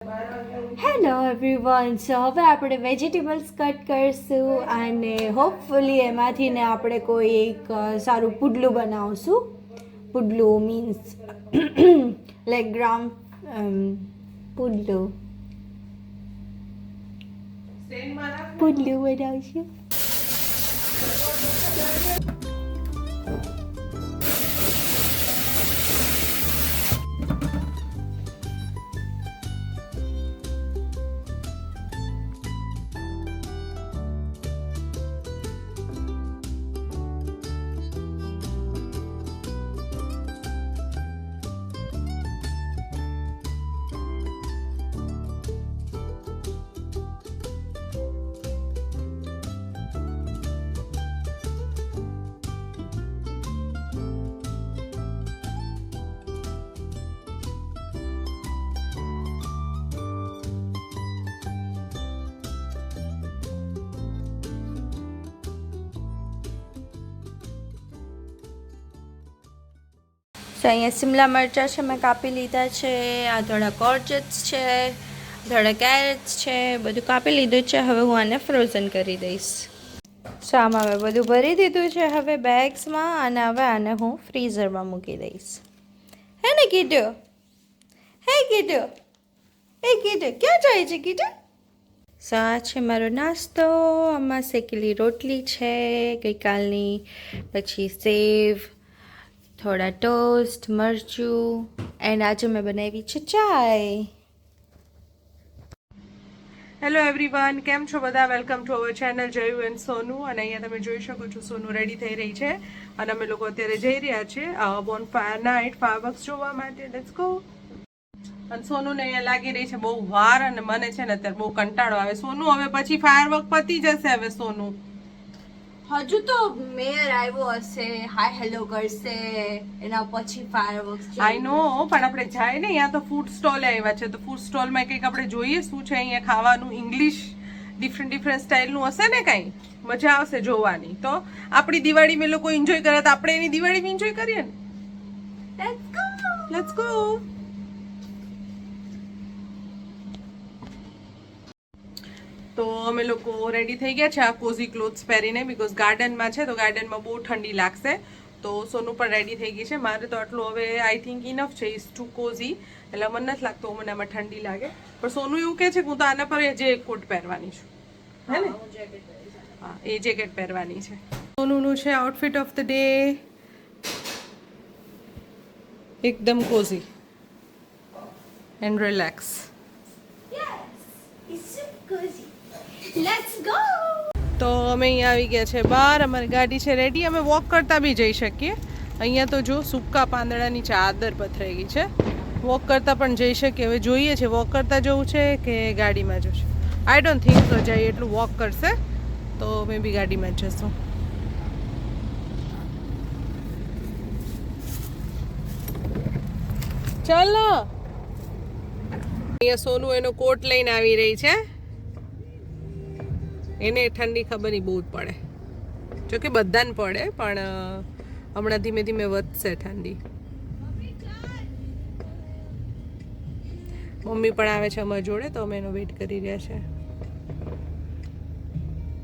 Hello everyone. સો હવે આપણે vegetables cut કરશું અને હોપફુલી એમાંથી ને આપણે કોઈ એક સારું પુડલું બનાવશું. પુડલું મીન્સ લાઈક ગ્રામ પુડલું પુડલું બનાવશું. તો અહીંયા શિમલા મરચાં છે, મેં કાપી લીધા છે. આ થોડા કોર્જેટ્સ છે, થોડા કેરેટ્સ છે, બધું કાપી લીધું છે. હવે હું આને ફ્રોઝન કરી દઈશ. સો આમાં મેં બધું ભરી દીધું છે હવે બેગ્સમાં, અને હવે આને હું ફ્રીઝરમાં મૂકી દઈશ. હે ને કીધું? હે કીધું? હે કીધું ક્યાં જાય છે કીધું? સો આ છે મારો નાસ્તો. આમાં શેકેલી રોટલી છે ગઈકાલની, પછી સેવ, થોડા ટોસ્ટ, મરચું, એન્ડ આજે મેં બનાવી છે ચાય. હેલો એવરીવન, કેમ છો બધા? Welcome to our channel Jayu and Sonu. અને અહીંયા તમે જોઈ શકો છો સોનુ રેડી થઈ રહી છે અને અમે લોકો અત્યારે જઈ રહ્યા છે બોનફાયર નાઇટ ફાયરવર્ક્સ જોવા માટે. Let's go. અને સોનુને અહીંયા લાગી રહી છે બહુ વાર, અને મને છે ને અત્યારે બહુ કંટાળો આવે. સોનુ હવે પછી ફાયરવર્ક પતી જશે. હવે સોનુ હજુ તો મેયર આવ્યો હશે, હાય હેલો કરશે, એના પછી ફાયરવર્ક્સ. આઈ નો, પણ આપણે જાય ને, અહીંયા તો ફૂડ સ્ટોલ આવ્યા છે, તો ફૂડ સ્ટોલમાં કંઈક આપણે જોઈએ શું છે અહીંયા ખાવાનું. ઇંગ્લિશ ડિફરન્ટ સ્ટાઇલનું હશે ને, કાંઈ મજા આવશે જોવાની. તો આપણી દિવાળી મેં લોકો એન્જોય કરે તો આપણે એની દિવાળી એન્જોય કરીએ ને. Let's go. તો અમે લોકો રેડી થઈ ગયા છે આ કોઝી ક્લોથ્સ પહેરીને, બીકોઝ ગાર્ડનમાં છે તો ગાર્ડનમાં બહુ ઠંડી લાગશે. તો સોનુ પણ રેડી થઈ ગઈ છે. મારે તો આટલું હવે આઈ થિંક ઇનફ છે, ઇઝ ટુ કોઝી. એટલે મને નથી લાગતું મને આમાં ઠંડી લાગે, પણ સોનુ એવું કહે છે કે હું તો આના પર જે કોટ પહેરવાની છું, હે ને? હા, એ જેકેટ પહેરવાની છે. સોનુનું છે આઉટફિટ ઓફ ધ ડે, એકદમ cosy and relax. Let's go. તો અમે અહીંયા આવી ગયા છે બહાર. અમારી ગાડી છે રેડી. અમે વોક કરતા બી જઈ શકીએ. અહીંયા તો જો સૂકા પાંદડાની ચાદર પથરાઈ ગઈ છે. વોક કરતા પણ જઈ શકીએ. હવે જોઈએ છે વોક કરતા જવું છે કે ગાડીમાં જશે. આઈ ડોન્ટ થિંક સો જાય એટલું વોક કરશે, તો મે બી ગાડીમાં જ જશું. ચાલો. અહીંયા સોનુ એનો કોટ લઈને આવી રહી છે. એને ઠંડી ખબર નહીં બહુ જ પડે, જો કે બધાને પડે, પણ હમણાં ધીમે ધીમે વધશે ઠંડી. મમ્મી પણ આવે છે અમારી જોડે, તો અમે એનો વેઇટ કરી રહ્યા છે.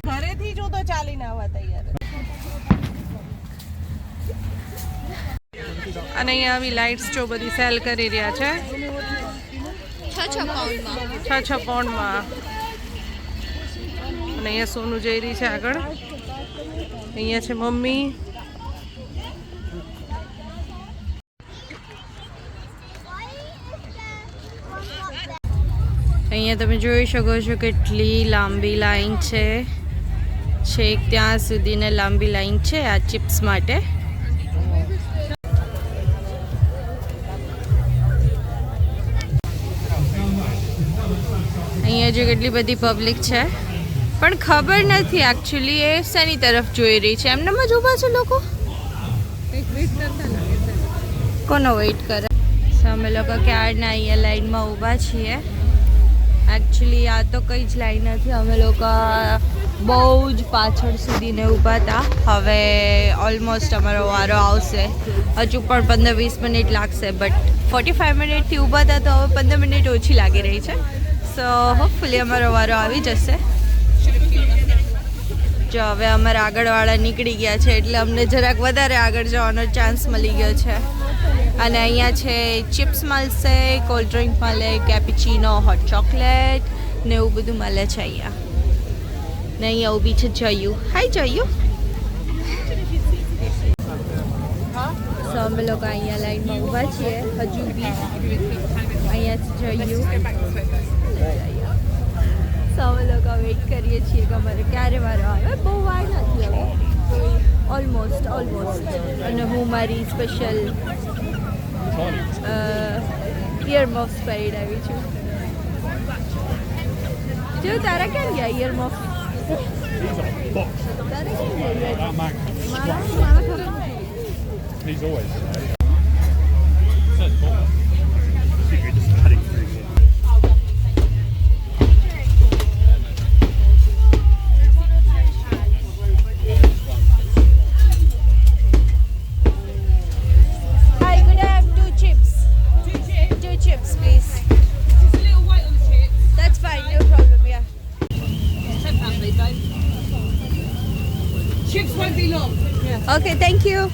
ઘરેથી જ હું તો ચાલીને આવવા તૈયાર. અને અહીંયા આવી લાઇટ્સ જો બધી સેલ કરી રહ્યા છે 6 પાઉન્ડમાં. અને અહીંયા સોનુ જઈ રહી છે આગળ. અહીંયા છે મમ્મી. અહીંયા તમે જોઈ શકો છો કેટલી લાંબી લાઈન છે, છેક ત્યાં સુધીને લાંબી લાઈન છે આ ચિપ્સ માટે. અહીંયા જો કેટલી બધી પબ્લિક છે, પણ ખબર નથી એકચ્યુઅલી એ શેની તરફ જોઈ રહી છે. એમનેમ જ ઊભા છે લોકો, કોનો વેઇટ કરે? અમે લોકો ક્યારના અહીંયા લાઈનમાં ઊભા છીએ. એકચ્યુઅલી આ તો કંઈ જ લાઈન નથી. અમે લોકો બહુ જ પાછળ સુધીને ઊભા હતા. હવે ઓલમોસ્ટ અમારો વારો આવશે. હજુ પણ 15-20 મિનિટ લાગશે, બટ 45 મિનિટથી ઊભા હતા તો હવે 15 મિનિટ ઓછી લાગી રહી છે. સો હોપફુલી અમારો વારો આવી જશે. જો હવે અમારા આગળવાળા નીકળી ગયા છે એટલે અમને જરાક વધારે આગળ જવાનો ચાન્સ મળી ગયો છે. અને અહીંયા છે ચિપ્સ મળશે, કોલ્ડ ડ્રિંક મળે, કેપીચીનો, હોટ ચોકલેટ ને એવું બધું મળે છે અહીંયા. ને અહીંયા ઊભી છે જયુ. હાય જયુ. સો અમે લોકો અહીંયા લાઈનમાં ઊભા છીએ હજુ બી. અહીંયા જયુ. સો અમે લોકો વેઇટ કરીએ છીએ કે અમારે ક્યારે વારો આવે. બહુ વાર નથી હવે, ઓલમોસ્ટ. અને હું મારી સ્પેશિયલ ઇયરમફ્સ પહેરીને આવી છું. જો તારા ક્યાં ગયા ઇયરમફ્સ? He's always Hi, could I have 2 chips? 2 chips, please. Just a little white on the chips. That's fine, no problem, yeah. £10, please, babe. Chips won't be long. Okay, thank you.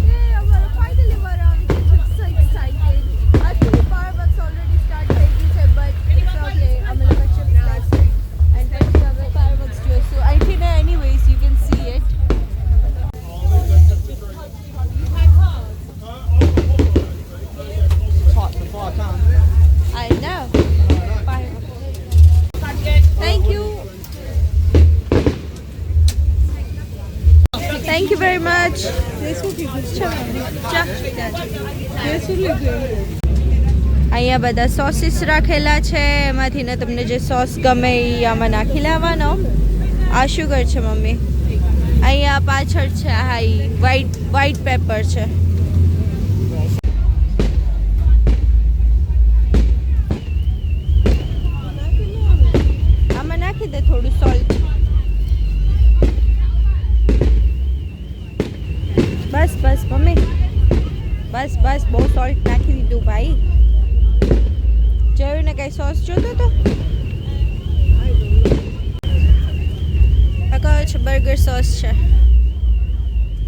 Yeah, well, finally we're on. I'm so excited. Actually, fireworks already start taking it, but it's okay. I'm gonna watch it last and then we have a fireworks too. So I think anyways, you can see it. I know. Thank you. Thank you very much. અહીંયા બધા sauces રાખેલા છે. એમાંથીને તમને જે sauce ગમે એ આમાં નાખી લેવાનો. આ શુગર છે મમ્મી. અહીંયા પાછળ છે હા ઈ વ્હાઈટ પેપર છે. આમાં નાખી દે થોડું સોલ્ટ. બસ મમ્મી, બસ બહુ સોલ્ટ નાખી દીધું ભાઈ. જોયું ને કઈ સોસ જોતો તો? આ કયો છે? બર્ગર સોસ છે.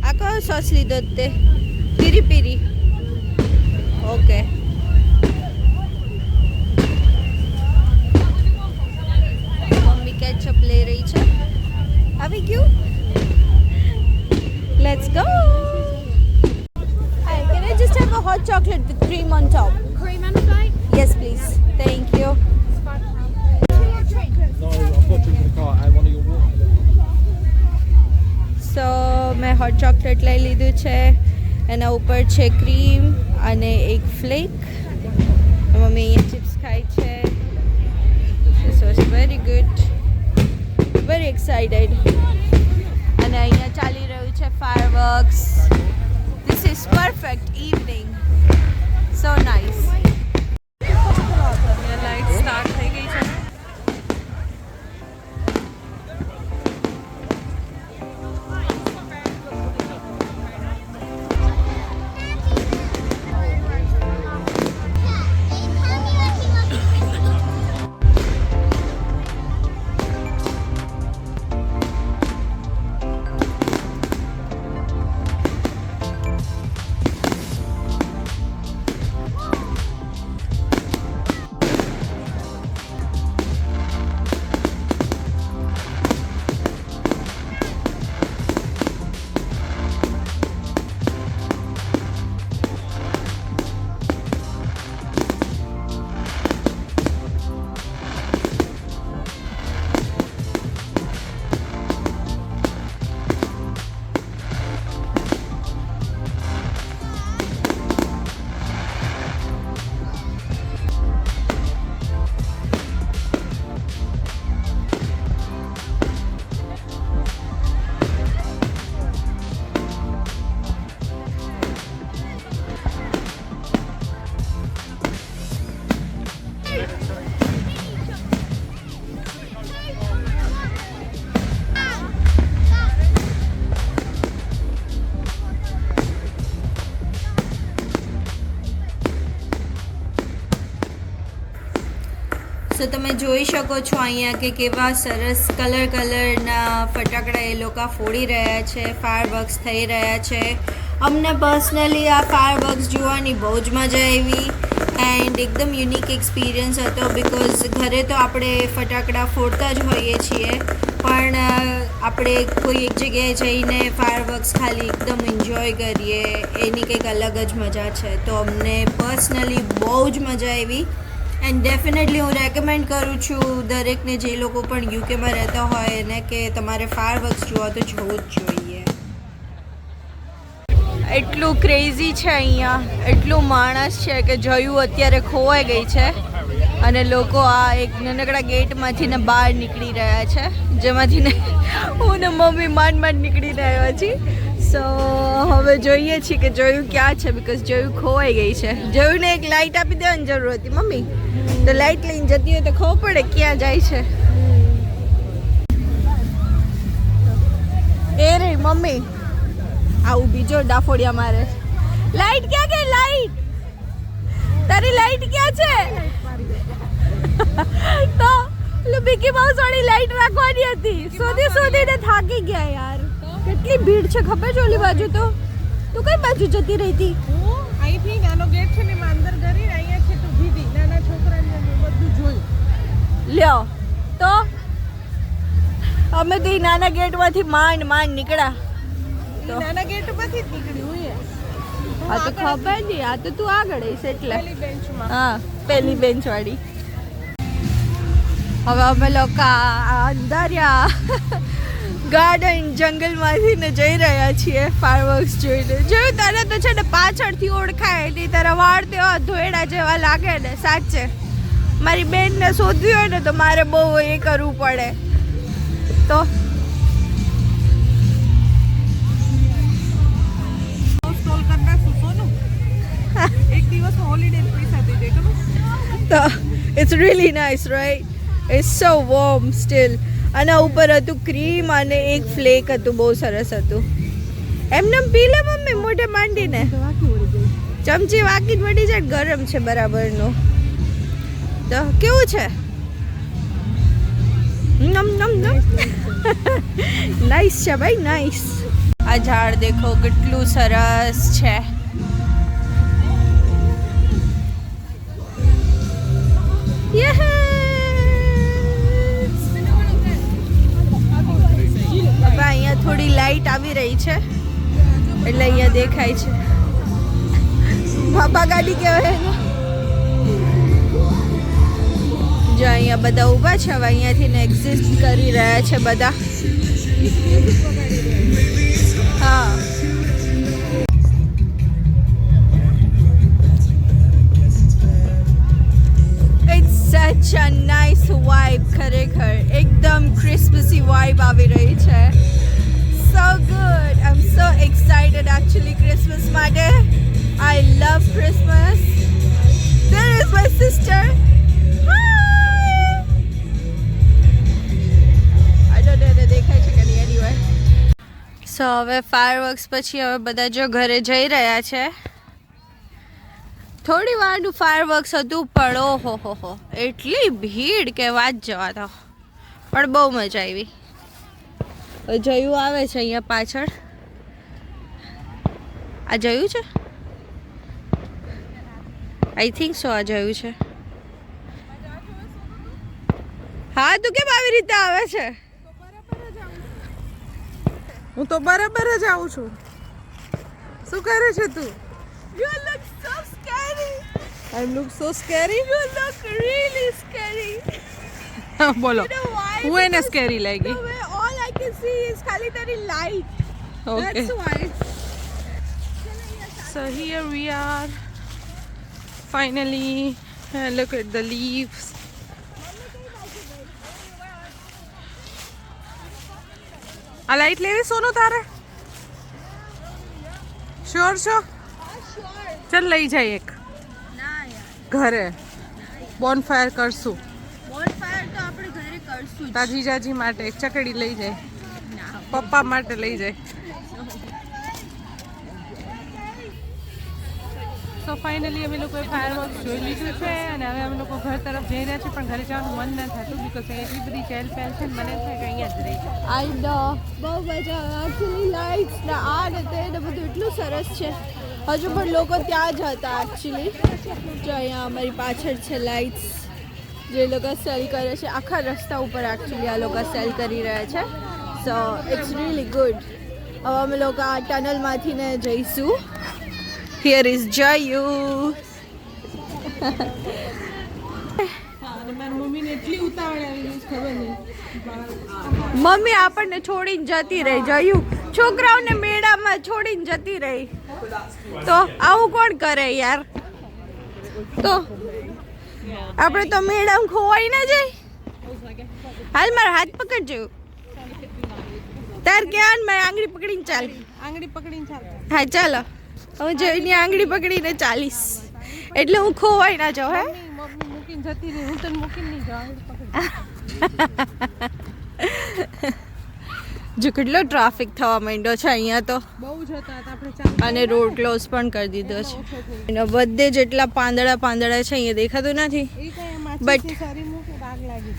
આ કયો સોસ લીધો તે? પીરી. ઓકે. મમ્મી કેચઅપ લઈ રહી છે. આવી ગયું? Let's go. Hi, can I just have a hot chocolate with cream on top? Cream and flake? Yes, please. Thank you. No, I've got you in the car and one of your water. So, મેં hot chocolate લઈ લીધું છે. એના ઉપર છે cream અને એક ફ્લેક. Mummy અહીંયા ચિપ્સ ખાય છે. This was very good. Very excited. અને અહીંયા ચાલી રહ્યું છે fireworks. This is perfect evening. So nice. Light start થઈ ગઈ છે. સો તમે જોઈ શકો છો અહીંયા કે કેવા સરસ કલરના ફટાકડા એ લોકો ફોડી રહ્યા છે, ફાયરવર્ક્સ થઈ રહ્યા છે. અમને પર્સનલી આ ફાયરવર્ક્સ જોવાની બહુ જ મજા આવી એન્ડ એકદમ યુનિક એક્સપિરિયન્સ હતો. બિકોઝ ઘરે તો આપણે ફટાકડા ફોડતા જ હોઈએ છીએ, પણ આપણે કોઈ એક જગ્યાએ જઈને ફાયરવર્ક્સ ખાલી એકદમ એન્જોય કરીએ એની કંઈક અલગ જ મજા છે. તો અમને પર્સનલી બહુ જ મજા આવી એન્ડ ડેફિનેટલી હું રેકમેન્ડ કરું છું દરેકને જે લોકો પણ યુકેમાં રહેતા હોય એને કે તમારે ફાયરવર્ક્સ જોવા તો જોવું જ જોઈએ. એટલું ક્રેઝી છે અહીંયા, એટલું માણસ છે કે જોયું અત્યારે ખોવાઈ ગઈ છે અને લોકો આ એક નાનકડા ગેટમાંથી ને બહાર નીકળી રહ્યા છે, જેમાંથી ને હું ને મમ્મી માંડ નીકળીને આવ્યા છીએ. સો હવે જોઈએ છીએ કે જોયું ક્યાં છે, બિકોઝ જોયું ખોવાઈ ગઈ છે. જોયું ને એક લાઇટ આપી દેવાની જરૂર હતી મમ્મી, તો લાઇટ લઈને જતી હોય તો ખબર પડે ક્યાં જાય છે. એ રે મમ્મી આવું બીજો ડાફોડિયા મારે. લાઇટ ક્યાં ગઈ? લાઇટ તારી લાઇટ ક્યાં છે? તો બિકી માઉસ વાળી લાઇટ રાખવાની હતી, શોધીને થાકી ગયા યાર. કેટલી ભીડ છે ખબર છે ઓલી બાજુ. તો તું કઈ બાજુ જતી રહી હતી? હું અહીંથી નાનો ગેટ છે ને એમાં અંદર ગઈ, અહીંયા છે તો ભીધી નાના છોકરાને બધું જોયું. લ્યો તો અમે તો નાના ગેટમાંથી માંડ નીકળ્યા. નાના ગેટમાંથી જ નીકળી હોય. આ તો ખબર નહીં, આ તો તું આગળ હઈશ એટલે. પહેલી બેન્ચમાં. હા, પહેલી બેન્ચ વાળી. હવે અમે લોકો અંધાર્યા ગાર્ડન જંગલમાંથી ને જઈ રહ્યા છીએ ફાયરવર્ક્સ જોઈને. જોયું તારે તો છે ને પાછળથી ઓળખાય એટલે તારા વાળ તેવા ધોયડા જેવા લાગે ને. સાચે મારી બેનને શોધવી હોય ને તો મારે બહુ એ કરવું પડે. તો સ્ટોલ કરતા સોનું એક દિવસમાં હોલિડે પૈસા દઈ દે ખબર. તો it's really nice right. It's so warm still. આના ઉપર હતું ક્રીમ અને એક ફ્લેક હતું, બહુ સરસ હતું. એમને પી લે મમ્મી મોઢે માંડીને. ચમચી વાકી જ વળી જાય, ગરમ છે બરાબરનું. તો કેવું છે? નમ નમ નમ. નાઇસ છે ભાઈ, નાઇસ. આ ઝાડ દેખો કેટલું સરસ છે. હવે અહીંયા થોડી લાઈટ આવી રહી છે એટલે અહીંયા દેખાય છે. બાપા ગાડી કહેવાય ને. જો અહીંયા બધા ઊભા છે, હવે અહીંયાથી ને એક્ઝિસ્ટ કરી રહ્યા છે બધા. હા, such a nice vibe. ખરેખર એકદમ ક્રિસમસી વાઇબ આવી રહી છે. So good. I'm so excited actually Christmas માટે. I love Christmas. There is my sister. Hi. I don't know દેખાય છે કે નહીં anyway. So હવે ફાયરવર્ક્સ પછી હવે બધા જો ઘરે જઈ રહ્યા છે. થોડી વારનું ફાયરવર્ક્સ હતું પણ ઓહો હો એટલી ભીડ કે વાત જવા દો, પણ બહુ મજા આવી. જયું આવે છે અહીંયા પાછળ. આ જયું છે? આઈ થિંક સો આ જયું છે. હા, તું કેમ આવી રીતે આવે છે? હું તો બરાબર જ આવું છું. શું કરે છે તું? You look so scary. I look so scary. You look really scary. બોલો. You know why? હું એને Because સ્કેરી લાગી. the way all I can see is ખાલી તારી light. Okay. That's why. So here we are. Finally, look at the leaves. આ light લેવી સોનું તારે? શ્યોર છો? ચાલ લઈ જાય એક ના યાર, ઘરે બોનફાયર કરશું. bonfire તો આપણે ઘરે કરશું જ. તારા જીજાજી માટે એક ચકડી લઈ જાય, પપ્પા માટે લઈ જાય. સો ફાઇનલી અમે લોકોએ ફાયરવર્ક્સ જોઈ લીધું છે અને હવે અમે લોકો ઘર તરફ જઈ રહ્યા છીએ, પણ ઘરે જવાનું મન ન થતું બીકોઝ એટલી બધી ચહેલ પહેલ છે ને મને એમ થાય કે અહીંયા જ રહી. આઈ નો બહુ મજા આવે એકચ્યુઅલી લાઇટ્સ ને આ ને તે ને બધું એટલું સરસ છે. હજુ પણ લોકો ત્યાં જ હતા એકચ્યુઅલી. જો અહીંયા અમારી પાછળ છે લાઇટ્સ જે લોકો સેલ કરે છે આખા રસ્તા ઉપર એકચ્યુઅલી આ લોકો સેલ કરી રહ્યા છે. So it's really good. હવે અમે લોકો આ ટનલમાંથી ને જઈશું. હિયર ઇઝ જયુ. અને મારી મમ્મીને એટલી ઉતાવળ આવી ગઈ ખબર નહીં. મમ્મી આપણને છોડીને જતી રહી. જયું છોકરાઓને મેળામાં છોડીને જતી રહી તો આવું કોણ કરે યાર? તો આપણે તો મેળામાં ખોવાઈ ના જાય. હાલ મારો હાથ પકડજો. તાર ક્યાં મારી આંગળી પકડીને ચાલ. આંગળી પકડીને ચાલ. હા ચાલો હું જઈને આંગળી પકડીને ચાલીશ એટલે હું ખોવાઈ ના જાઉં. હે મમ્મી મૂકીને જતી રહી, હું તને મૂકીને નહીં જાઉં. જો કેટલો ટ્રાફિક થવા માંડ્યો છે અહીંયા તો, બહુ જ હતા આપણે ચાલ. અને રોડ ક્લોઝ પણ કરી દીધો છે. એના બધે જેટલા પાંદડા પાંદડા છે અહીંયા દેખાતું નથી. એ કઈ But- માછી સારી મૂકે આગ લાગી.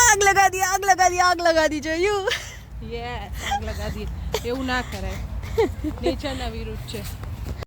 આગ લગા દી આગ લગા દી આગ લગા દી જોયું. યસ આગ લગા દી. એવું ના કરાય. નેચરના વિરુદ્ધ છે.